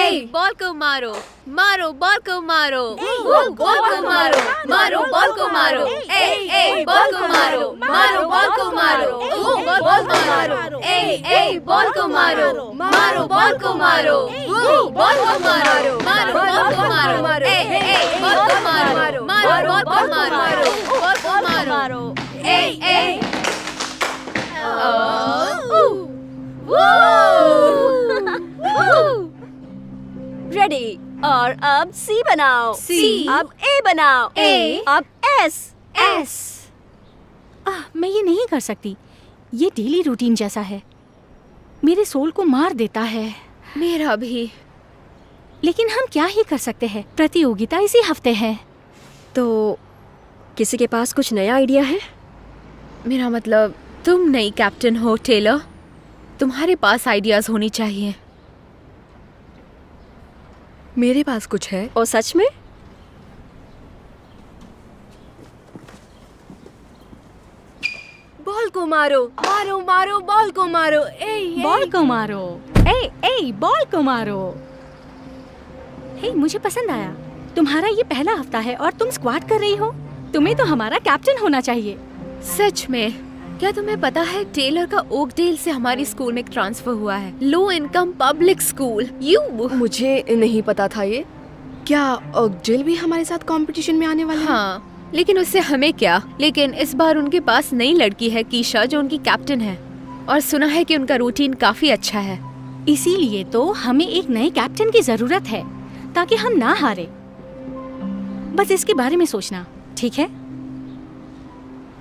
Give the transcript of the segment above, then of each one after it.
Ball को मारो, मारो बॉल को मारो, बॉल को मारो, मारो बॉल को मारो, बॉल को मारो, मारो बॉल को मारो, बॉल को मारो, बॉल को मारो, मारो बॉल को मारो, बॉल को मारो, मारो बॉल को मारो, बॉल को मारो, मारो बॉल को मारो, बॉल को मारो, रेडी। और अब सी बनाओ, सी। अब ए बनाओ, A। अब एस। मैं ये नहीं कर सकती। ये डेली रूटीन जैसा है, मेरे सोल को मार देता है। मेरा भी। लेकिन हम क्या ही कर सकते हैं, प्रतियोगिता इसी हफ्ते है। तो किसी के पास कुछ नया आइडिया है? मेरा मतलब तुम नई कैप्टन हो टेलर, तुम्हारे पास आइडियाज होनी चाहिए। मेरे पास कुछ है। और सच में? बॉल को मारो, मारो मारो बॉल को मारो, बॉल को मारो, बॉल को मारो। हे, मुझे पसंद आया। तुम्हारा ये पहला हफ्ता है और तुम स्क्वाट कर रही हो। तुम्हें तो हमारा कैप्टन होना चाहिए। सच में? क्या तुम्हें पता है टेलर का ओकडेल से हमारी स्कूल में ट्रांसफर हुआ है, लो इनकम पब्लिक स्कूल। मुझे नहीं पता था ये। क्या ओकडेल भी हमारे साथ कंपटीशन में आने वाले हैं? हाँ, लेकिन उससे हमें क्या। लेकिन इस बार उनके पास नई लड़की है कीशा, जो उनकी कैप्टन है, और सुना है कि उनका रूटीन काफी अच्छा है। इसीलिए तो हमें एक नए कैप्टन की जरूरत है, ताकि हम ना हारे। बस इसके बारे में सोचना, ठीक है?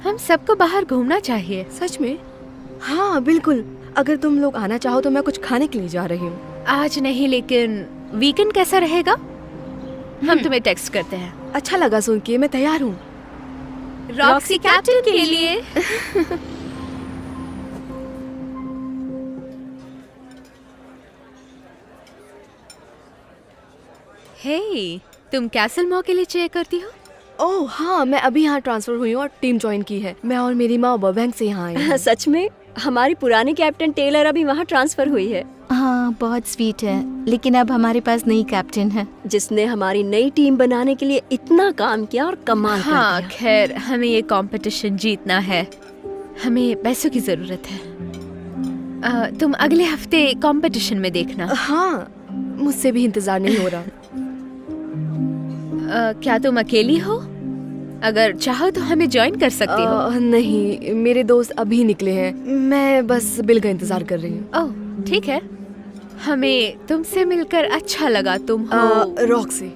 हम सबको बाहर घूमना चाहिए। सच में? हाँ बिल्कुल। अगर तुम लोग आना चाहो तो मैं कुछ खाने के लिए जा रही हूँ। आज नहीं, लेकिन वीकेंड कैसा रहेगा? हम तुम्हें टेक्स्ट करते हैं। अच्छा लगा सुन के, मैं तैयार हूँ। रॉक्सी कैप्टन के लिए। हे, तुम कैसल मॉ के लिए चेयर करती हो? ओह हाँ, मैं अभी यहाँ ट्रांसफर हुई हूँ और टीम ज्वाइन की है। मैं और मेरी माँ बर्बैंक से यहाँ आई हैं। सच में? हमारी पुरानी कैप्टन टेलर अभी वहाँ ट्रांसफर हुई है। हाँ, बहुत स्वीट है, लेकिन अब हमारे पास नई कैप्टन है जिसने हमारी नई टीम बनाने के लिए इतना काम किया और कमाल कर हाँ, दिया। खैर हमें ये कंपटीशन जीतना है। हमें पैसों की जरूरत है। तुम अगले हफ्ते कंपटीशन में देखना। हाँ, मुझसे भी इंतजार नहीं हो रहा। क्या तुम अकेली हो? अगर चाहो तो हमें ज्वाइन कर सकती हो। नहीं, मेरे दोस्त अभी निकले हैं। मैं बस बिल का इंतजार कर रही हूँ। ओह ठीक है, हमें तुमसे मिलकर अच्छा लगा। तुम हो रॉक्सी।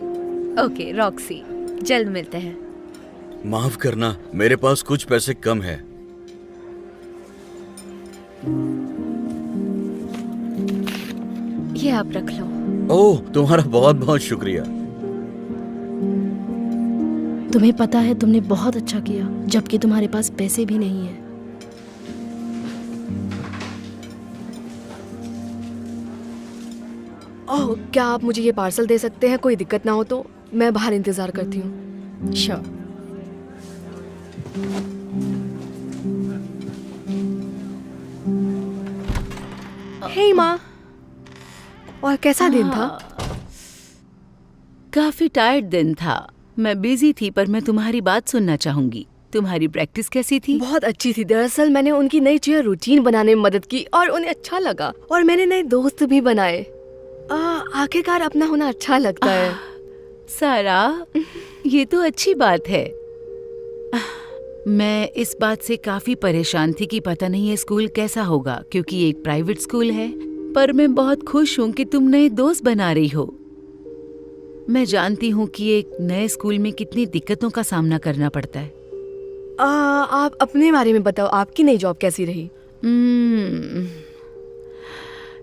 ओके रॉक्सी, जल्द मिलते हैं। माफ करना, मेरे पास कुछ पैसे कम है। ये आप रख लो। ओह, तुम्हारा बहुत बहुत शुक्रिया। तुम्हें पता है तुमने बहुत अच्छा किया, जबकि तुम्हारे पास पैसे भी नहीं है। ओह, क्या आप मुझे ये पार्सल दे सकते हैं? कोई दिक्कत ना हो तो मैं बाहर इंतजार करती हूँ। श्योर। हे माँ, और कैसा दिन था? काफी टायर्ड दिन था। मैं बिजी थी, पर मैं तुम्हारी बात सुनना चाहूंगी। तुम्हारी प्रैक्टिस कैसी थी? बहुत अच्छी थी। दरअसल मैंने उनकी नई चेयर रूटीन बनाने में मदद की और उन्हें अच्छा लगा, और मैंने नए दोस्त भी बनाए। आखिरकार अपना होना अच्छा लगता है। सारा, ये तो अच्छी बात है। मैं इस बात से काफी परेशान थी कि पता नहीं ये स्कूल कैसा होगा, क्योंकि ये एक प्राइवेट स्कूल है। पर मैं बहुत खुश हूँ कि तुम नए दोस्त बना रही हो। मैं जानती हूँ कि एक नए स्कूल में कितनी दिक्कतों का सामना करना पड़ता है। आप अपने बारे में बताओ, आपकी नई जॉब कैसी रही?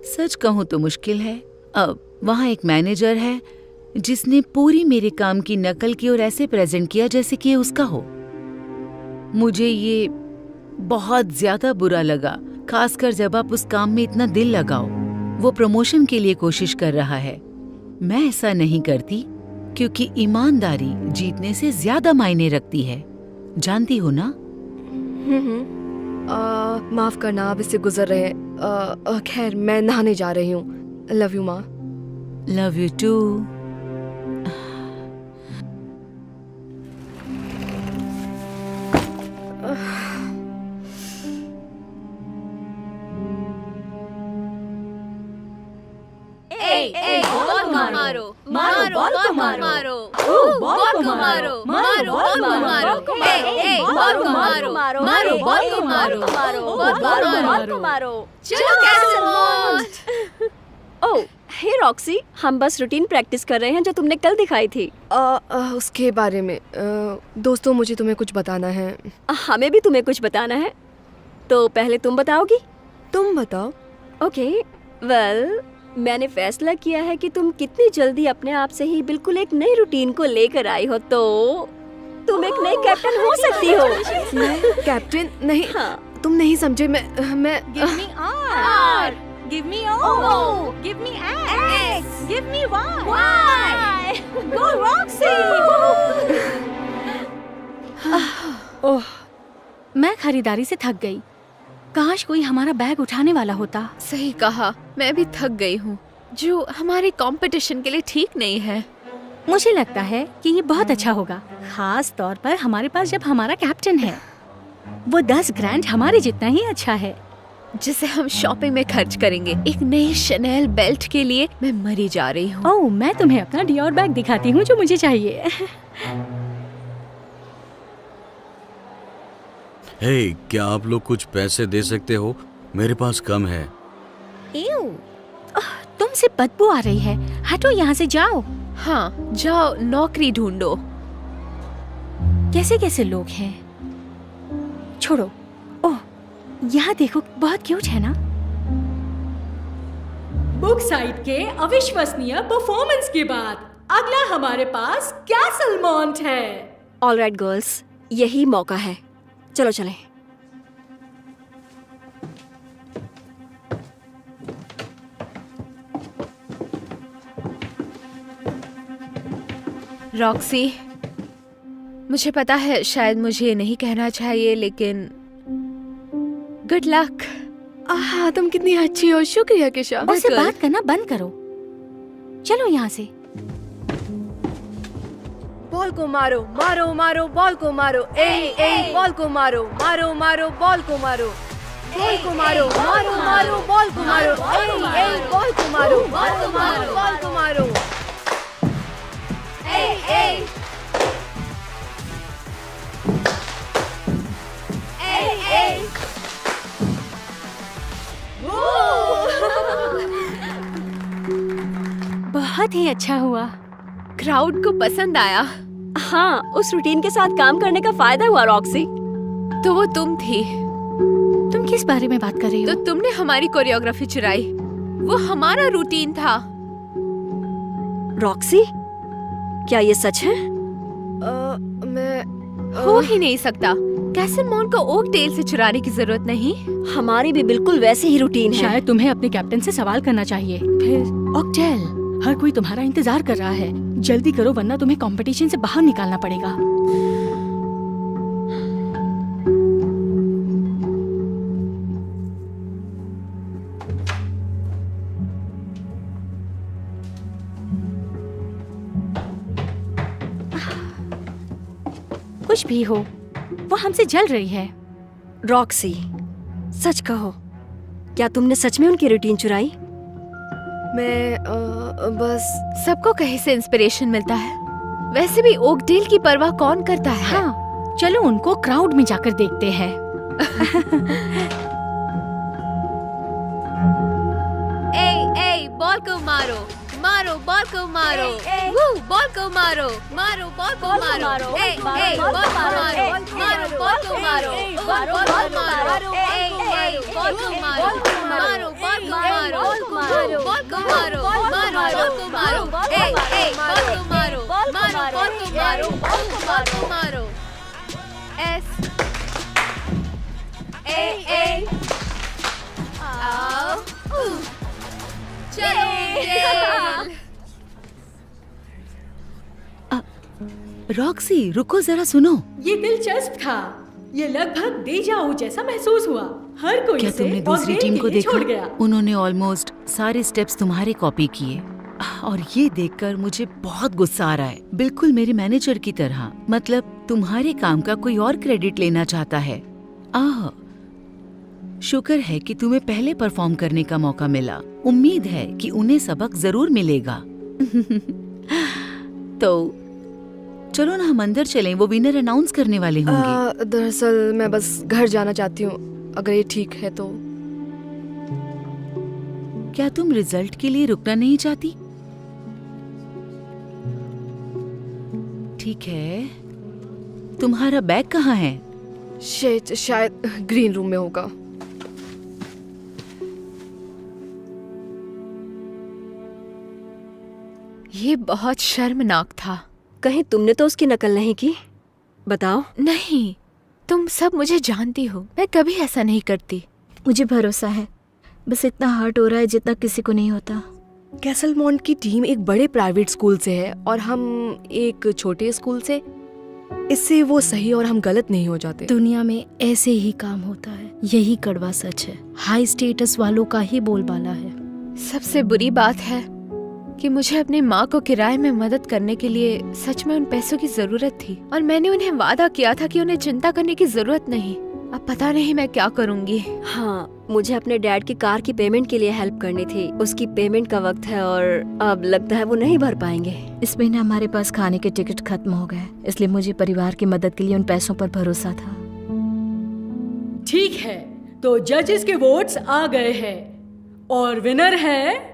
सच कहूँ तो मुश्किल है। अब वहाँ एक मैनेजर है जिसने पूरी मेरे काम की नकल की और ऐसे प्रेजेंट किया जैसे कि ये उसका हो। मुझे ये बहुत ज्यादा बुरा लगा, खासकर जब आप उस काम में इतना दिल लगाओ। वो प्रमोशन के लिए कोशिश कर रहा है। मैं ऐसा नहीं करती, क्योंकि ईमानदारी जीतने से ज्यादा मायने रखती है, जानती हो ना? माफ करना, आप इससे गुजर रहे हैं। खैर, मैं नहाने जा रही हूँ। लव यू माँ। Love you too. बॉल को मारो बॉल को मारो बॉल को मारो बॉल को मारो बॉल को मारो बॉल को मारो चलो कैसल माउंट। ओह हे रॉक्सी, हम बस रूटीन प्रैक्टिस कर रहे हैं जो तुमने कल दिखाई थी। उसके बारे में दोस्तों मुझे तुम्हें कुछ बताना है। हमें भी तुम्हें कुछ बताना है, तो पहले तुम बताओगी? तुम बताओ। ओके वेल, मैंने फैसला किया है कि तुम कितनी जल्दी अपने आप से ही बिल्कुल एक नई रूटीन को लेकर आई हो, तो तुम एक नई कैप्टन हो सकती हो। कैप्टन नहीं, हाँ। तुम नहीं समझे। मैं Give me R. Give me O. Give me X. Give me Y. Go Roxy. ओह, मैं खरीदारी से थक गई। काश कोई हमारा बैग उठाने वाला होता। सही कहा, मैं भी थक गई हूँ, जो हमारे कंपटीशन के लिए ठीक नहीं है। मुझे लगता है कि ये बहुत अच्छा होगा, खास तौर पर हमारे पास जब हमारा कैप्टन है। वो 10 ग्रैंड हमारे जितना ही अच्छा है, जिसे हम शॉपिंग में खर्च करेंगे। एक नई शनेल बेल्ट के लिए मैं मरी जा रही हूँ। ओह, मैं तुम्हें अपना डियोर बैग दिखाती हूँ जो मुझे चाहिए। हे, क्या आप लोग कुछ पैसे दे सकते हो? मेरे पास कम है। तुमसे बदबू आ रही है, हटो यहाँ से, जाओ। हाँ जाओ, नौकरी ढूंढो। कैसे कैसे लोग हैं, छोड़ो। ओह, यहाँ देखो, बहुत क्यूट है ना। बुक साइट के अविश्वसनीय परफॉर्मेंस के बाद अगला हमारे पास कैसल माउंट है। ऑलराइट गर्ल्स, यही मौका है, चलो चलें। रॉक्सी, मुझे पता है शायद मुझे ये नहीं कहना चाहिए, लेकिन गुड लक। हाँ, तुम कितनी अच्छी हो। शुक्रिया किशा। उससे बात करना बंद करो, चलो यहाँ से। बॉल को मारो मारो मारो बॉल को मारो। ए बॉल को मारो मारो मारो बॉल को मारो। बॉल को मारो मारो मारो बॉल को मारो। ए बॉल को मारो मारो मारो बॉल को मारो। बहुत ही अच्छा हुआ, क्राउड को पसंद आया। हाँ, उस रूटीन के साथ काम करने का फायदा हुआ रॉक्सी। तो वो तुम थी। तुम किस बारे में बात कर रही हो? तो तुमने हमारी कोरियोग्राफी चुराई, वो हमारा रूटीन था। रॉक्सी, क्या ये सच है? मैं हो ही नहीं सकता। कैसल माउंट को ओक टेल से चुराने की जरूरत नहीं। हमारी भी बिल्कुल वैसे ही रूटीन है। शायद तुम्हें अपने कैप्टन से सवाल करना चाहिए। फिर ऑक्टेल, हर कोई तुम्हारा इंतजार कर रहा है, जल्दी करो वरना तुम्हें कंपटीशन से बाहर निकालना पड़ेगा। कुछ भी हो, वो हमसे जल रही है। रॉक्सी, सच कहो, क्या तुमने सच में उनकी रूटीन चुराई? मैं बस सबको कहीं से इंस्पिरेशन मिलता है। वैसे भी ओकडेल की परवाह कौन करता है? हाँ, चलो उनको क्राउड में जाकर देखते हैं। ए बॉल को मारो मारो बॉल को मारो। वू, बॉल को मारो मारो बॉल को मारो। ए बॉल को मारो मारो बॉल को मारो। बॉल को मारो। ए बॉल को मारो मारो बॉल को मारो। बॉल को मारो मारो बॉल को मारो। ए बॉल को मारो मारो बॉल को मारो। बॉल को मारो। एस ए आओ। चलो डेल। रॉक्सी, रुको जरा, सुनो। ये दिलचस्प था। ये लगभग डेजावू जैसा महसूस हुआ। हर कोई क्या इसे तुमने दूसरी ऑकडेल टीम के को लिए देखा? छोड़ गया। उन्होंने ऑलमोस्ट सारे स्टेप्स तुम्हारे कॉपी किए। और ये देखकर मुझे बहुत गुस्सा आ रहा है, बिल्कुल मेरे मैनेजर की तरह। मतलब तुम्हारे काम का कोई और क्रेडिट लेना चाहता है। शुक्र है कि तुम्हें पहले परफॉर्म करने का मौका मिला। उम्मीद है कि उन्हें सबक जरूर मिलेगा। तो चलो ना, हम अंदर चलें, वो विनर अनाउंस करने वाले होंगे। दरअसल मैं बस घर जाना चाहती हूँ, अगर ये ठीक है तो। क्या तुम रिजल्ट के लिए रुकना नहीं चाहती? ठीक है, तुम्हारा बैग कहाँ है? शायद ग्रीन रूम में होगा। ये बहुत शर्मनाक था। कहीं तुमने तो उसकी नकल नहीं की? बताओ। नहीं, तुम सब मुझे जानती हो, मैं कभी ऐसा नहीं करती। मुझे भरोसा है, बस इतना हर्ट हो रहा है जितना किसी को नहीं होता। कैसलमॉन्ट की टीम एक बड़े प्राइवेट स्कूल से है और हम एक छोटे स्कूल से। इससे वो सही और हम गलत नहीं हो जाते। दुनिया में ऐसे ही काम होता है, यही कड़वा सच है। हाई स्टेटस वालों का ही बोलबाला है। सबसे बुरी बात है कि मुझे अपनी माँ को किराए में मदद करने के लिए सच में उन पैसों की जरूरत थी, और मैंने उन्हें वादा किया था कि उन्हें चिंता करने की जरूरत नहीं। अब पता नहीं मैं क्या करूँगी। हाँ, मुझे अपने डैड की कार की पेमेंट के लिए हेल्प करनी थी। उसकी पेमेंट का वक्त है और अब लगता है वो नहीं भर पाएंगे। इस महीने हमारे पास खाने के टिकट खत्म हो गए, इसलिए मुझे परिवार की मदद के लिए उन पैसों पर भरोसा था। ठीक है, तो जजेस के वोट्स आ गए हैं और विनर है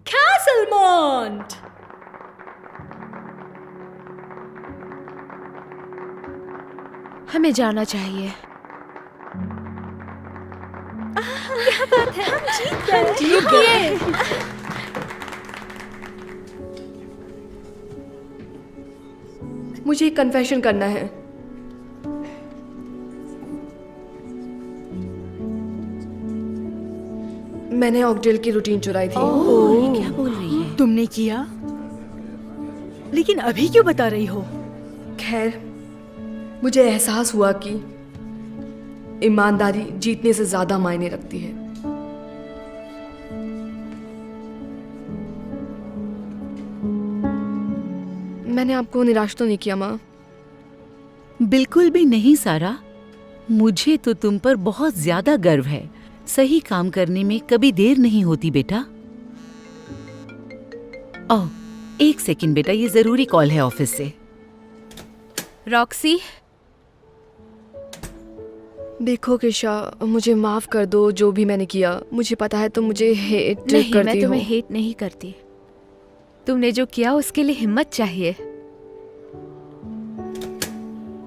कैसलमॉन्ट। हमें जाना चाहिए। क्या बात है, हम जीत गए। मुझे एक कन्फेशन करना है। मैंने ऑकडेल की रूटीन चुराई थी। ये क्या बोल रही है? तुमने किया? लेकिन अभी क्यों बता रही हो? खैर, मुझे एहसास हुआ कि ईमानदारी जीतने से ज्यादा मायने रखती है। मैंने आपको निराश तो नहीं किया माँ? बिल्कुल भी नहीं सारा, मुझे तो तुम पर बहुत ज्यादा गर्व है। सही काम करने में कभी देर नहीं होती बेटा। ओह, एक सेकंड बेटा, ये जरूरी कॉल है ऑफिस से। रॉक्सी, देखो किशा, मुझे माफ कर दो जो भी मैंने किया। मुझे पता है तुम मुझे हेट नहीं, करती मैं तुम्हें हो। हेट नहीं करती। तुमने जो किया उसके लिए हिम्मत चाहिए।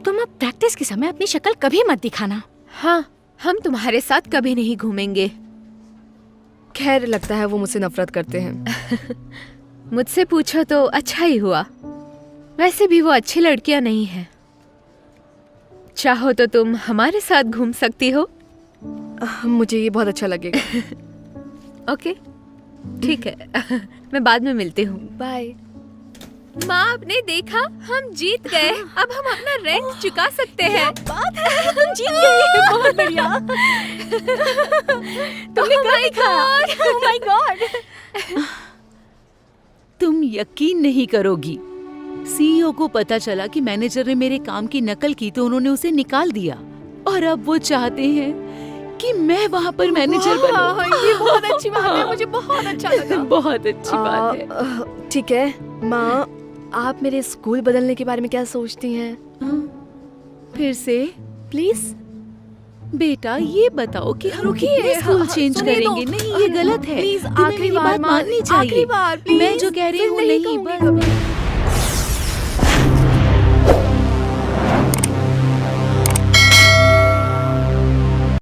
तुम अब प्रैक्टिस के समय अपनी शक्ल कभी मत दिखाना। हाँ, हम तुम्हारे साथ कभी नहीं घूमेंगे। खैर, लगता है वो मुझसे नफरत करते हैं। मुझसे पूछो तो अच्छा ही हुआ। वैसे भी वो अच्छी लड़कियां नहीं हैं। चाहो तो तुम हमारे साथ घूम सकती हो। मुझे ये बहुत अच्छा लगेगा। ओके, ठीक है। मैं बाद में मिलती हूँ। बाय। माँ, आपने देखा, हम जीत गए। अब हम अपना रेंट चुका सकते हैं। बात है, तुम जीत गई। बहुत बढ़िया। तुमने कर दिखाया। Oh my God। तुम यकीन नहीं करोगी, सीईओ को पता चला कि मैनेजर ने मेरे काम की नकल की तो उन्होंने उसे निकाल दिया, और अब वो चाहते हैं कि मैं वहाँ पर मैनेजर बनूं। ये बहुत अच्छी बात है, मुझे बहुत अच्छा लगा। बहुत अच्छी बात है। ठीक है माँ, आप मेरे स्कूल बदलने के बारे में क्या सोचती हैं? फिर से प्लीज। बेटा, ये बताओ कि हम कितने स्कूल चेंज करेंगे? नहीं, ये गलत है। प्लीज, तुम्हें आखिरी मेरी बार बात माननी चाहिए। आखिरी बार, प्लीज। मैं जो कह रही हूँ नहीं, बस